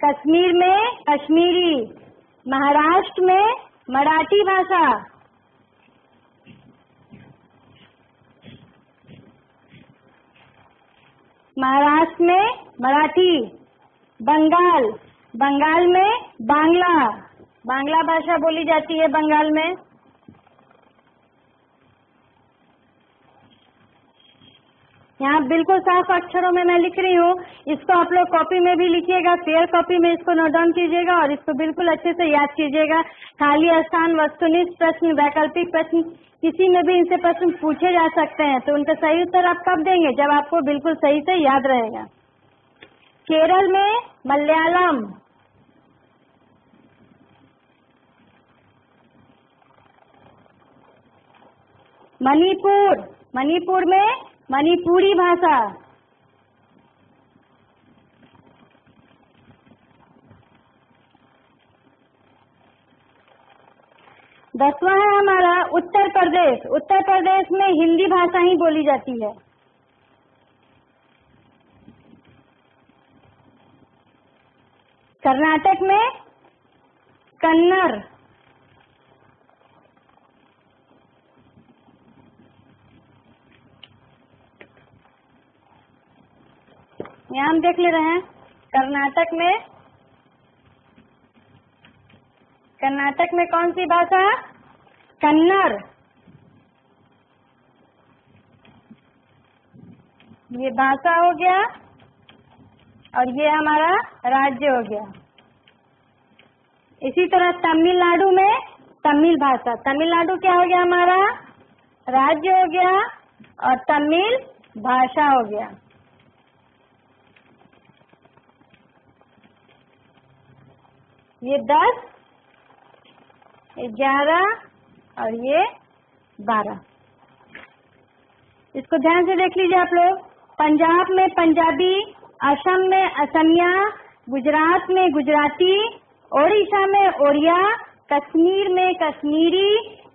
कश्मीर में कश्मीरी, महाराष्ट्र में मराठी भाषा, महाराष्ट्र में मराठी, बंगाल, बंगाल में बांग्ला, बांग्ला भाषा बोली जाती है बंगाल में। यहाँ बिल्कुल साफ अक्षरों में मैं लिख रही हूँ, इसको आप लोग कॉपी में भी लिखिएगा, फेयर कॉपी में इसको नोट डाउन कीजिएगा और इसको बिल्कुल अच्छे से याद कीजिएगा। खाली स्थान, वस्तुनिष्ठ प्रश्न, वैकल्पिक प्रश्न, किसी में भी इनसे प्रश्न पूछे जा सकते हैं, तो उनका सही उत्तर आप कब देंगे? जब आपको बिल्कुल सही से याद रहेगा। केरल में मलयालम, मणिपुर, मणिपुर में मणिपुरी भाषा, दसवां है हमारा उत्तर प्रदेश। उत्तर प्रदेश में हिंदी भाषा ही बोली जाती है। कर्नाटक में कन्नड़, यहाँ हम देख ले रहे हैं। कर्नाटक में कौन सी भाषा? कन्नड़। ये भाषा हो गया और ये हमारा राज्य हो गया। इसी तरह तमिलनाडु में तमिल भाषा, तमिलनाडु क्या हो गया? हमारा राज्य हो गया और तमिल भाषा हो गया। ये 10, 11 और ये 12। इसको ध्यान से देख लीजिए आप लोग। पंजाब में पंजाबी, असम में असमिया, गुजरात में गुजराती, ओडिशा में ओड़िया, कश्मीर में कश्मीरी,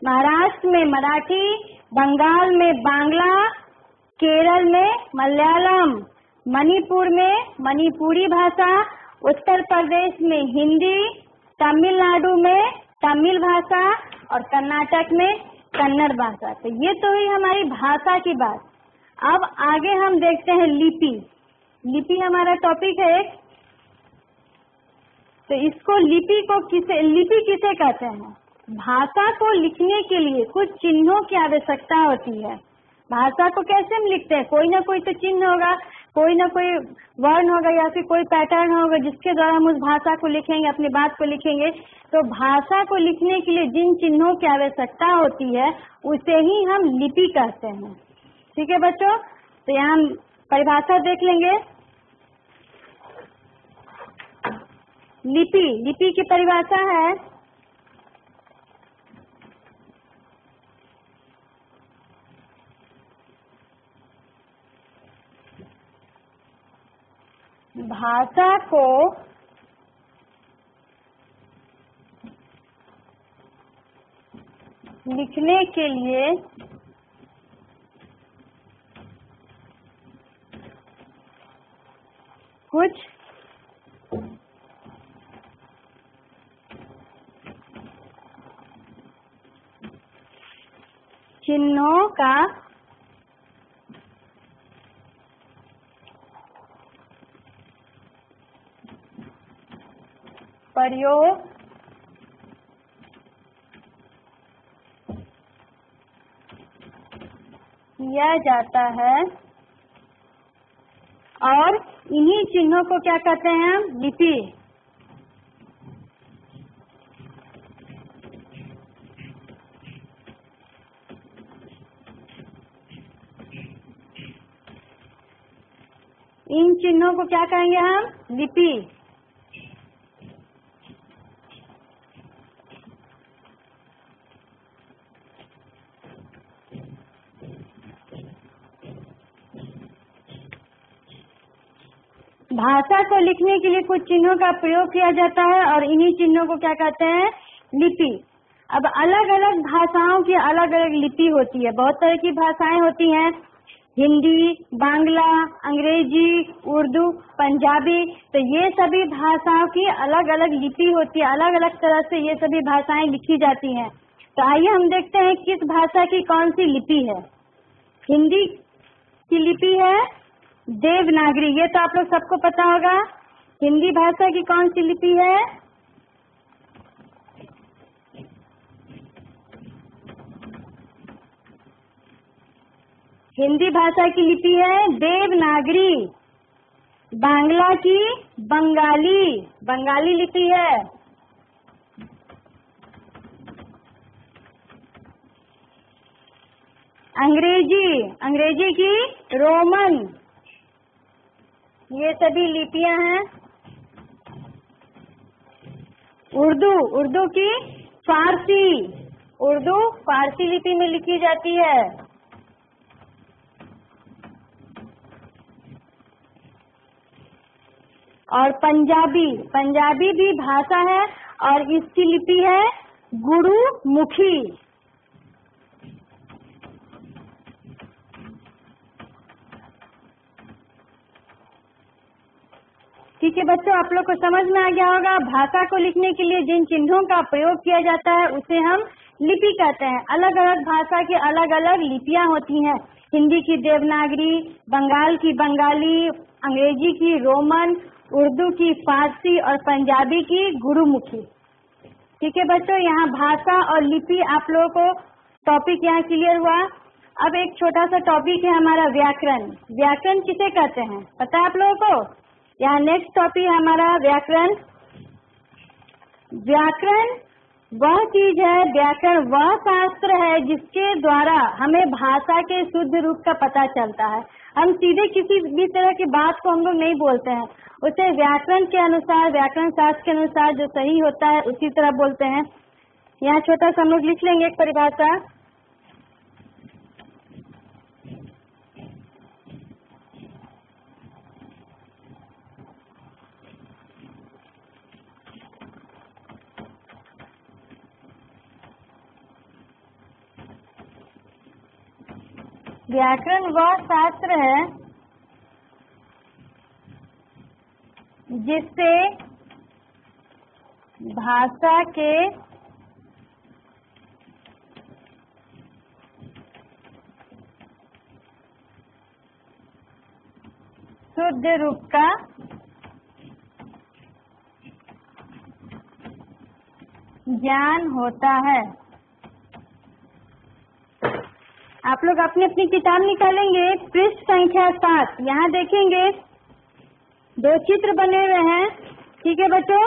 महाराष्ट्र में मराठी, बंगाल में बांग्ला, केरल में मलयालम, मणिपुर में मणिपुरी भाषा, उत्तर प्रदेश में हिंदी, तमिलनाडु में तमिल भाषा और कर्नाटक में कन्नड़ भाषा। तो ये तो हुई हमारी भाषा की बात। अब आगे हम देखते हैं लिपि। लिपि हमारा टॉपिक है। तो इसको लिपि किसे कहते हैं? भाषा को लिखने के लिए कुछ चिन्हों की आवश्यकता होती है। भाषा को कैसे हम लिखते हैं? कोई ना कोई तो चिन्ह होगा, कोई ना कोई वर्ण होगा या फिर कोई पैटर्न होगा जिसके द्वारा हम उस भाषा को लिखेंगे, अपनी बात को लिखेंगे। तो भाषा को लिखने के लिए जिन चिन्हों की आवश्यकता होती है उसे ही हम लिपि कहते हैं। ठीक है बच्चों, तो यहाँ हम परिभाषा देख लेंगे। लिपि की परिभाषा है भाषा को लिखने के लिए कुछ चिन्हों का प्रयोग किया जाता है और इन्हीं चिन्हों को क्या कहते हैं हम? लिपि। इन चिन्हों को क्या कहेंगे हम? लिपि। भाषा को लिखने के लिए कुछ चिन्हों का प्रयोग किया जाता है और इन्हीं चिन्हों को क्या कहते हैं? लिपि। अब अलग अलग भाषाओं की अलग अलग लिपि होती है। बहुत तरह की भाषाएं होती हैं। हिंदी, बांग्ला, अंग्रेजी, उर्दू, पंजाबी। तो ये सभी भाषाओं की अलग अलग लिपि होती है, अलग अलग तरह से ये सभी भाषाएं लिखी जाती हैं। तो आइए हम देखते हैं किस भाषा की कौन सी लिपि है। हिंदी की लिपि है देवनागरी, ये तो आप लोग सबको पता होगा। हिंदी भाषा की कौन सी लिपि है? हिंदी भाषा की लिपि है देवनागरी। बांग्ला की बंगाली, बंगाली लिपि है। अंग्रेजी, अंग्रेजी की रोमन। ये सभी लिपियां हैं। उर्दू, उर्दू की फारसी, उर्दू फारसी लिपि में लिखी जाती है। और पंजाबी, पंजाबी भी भाषा है और इसकी लिपि है गुरुमुखी। ठीक है बच्चों, आप लोग को समझ में आ गया होगा। भाषा को लिखने के लिए जिन चिन्हों का प्रयोग किया जाता है उसे हम लिपि कहते हैं। अलग अलग भाषा की अलग अलग लिपियां होती हैं। हिंदी की देवनागरी, बंगाल की बंगाली, अंग्रेजी की रोमन, उर्दू की फारसी और पंजाबी की गुरुमुखी। ठीक है बच्चों, यहाँ भाषा और लिपि आप लोगों को टॉपिक यहाँ क्लियर हुआ। अब एक छोटा सा टॉपिक है हमारा व्याकरण। व्याकरण किसे कहते हैं पता है आप लोगों को? यहाँ नेक्स्ट टॉपिक है हमारा व्याकरण। व्याकरण वह चीज है, व्याकरण वह शास्त्र है जिसके द्वारा हमें भाषा के शुद्ध रूप का पता चलता है। हम सीधे किसी भी तरह की बात को हम लोग नहीं बोलते हैं, उसे व्याकरण के अनुसार, व्याकरण शास्त्र के अनुसार जो सही होता है उसी तरह बोलते हैं। यहाँ छोटा सा हम लोग लिख लेंगे एक परिभाषा। व्याकरण वह शास्त्र है जिससे भाषा के शुद्ध रूप का ज्ञान होता है। आप लोग अपनी अपनी किताब निकालेंगे, पृष्ठ संख्या 7। यहाँ देखेंगे 2 चित्र बने हुए हैं। ठीक है बच्चों,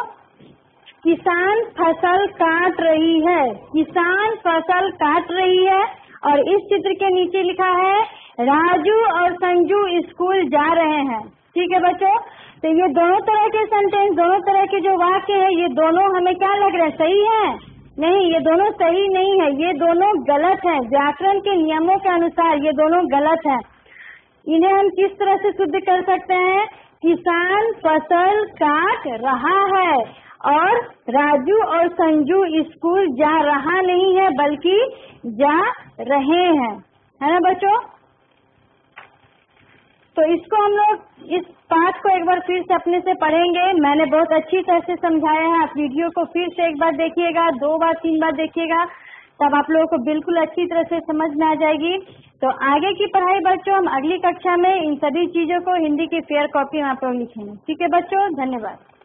किसान फसल काट रही है, किसान फसल काट रही है। और इस चित्र के नीचे लिखा है राजू और संजू स्कूल जा रहे हैं। ठीक है बच्चों, तो ये दोनों तरह के सेंटेंस, दोनों तरह के जो वाक्य है, ये दोनों हमें क्या लग रहा है, सही है? नहीं, ये दोनों सही नहीं है, ये दोनों गलत है। व्याकरण के नियमों के अनुसार ये दोनों गलत है। इन्हें हम किस तरह से शुद्ध कर सकते हैं? किसान फसल काट रहा है और राजू और संजू स्कूल जा रहा नहीं है बल्कि जा रहे हैं, है ना बच्चों? तो इसको हम लोग इस पाठ को एक बार फिर से अपने से पढ़ेंगे। मैंने बहुत अच्छी तरह से समझाया है। आप वीडियो को फिर से एक बार देखिएगा, 2 बार 3 बार देखिएगा, तब आप लोगों को बिल्कुल अच्छी तरह से समझ में आ जाएगी। तो आगे की पढ़ाई बच्चों हम अगली कक्षा में इन सभी चीजों को हिंदी की फेयर कॉपी में आप लोग लिखेंगे। ठीक है बच्चों, धन्यवाद।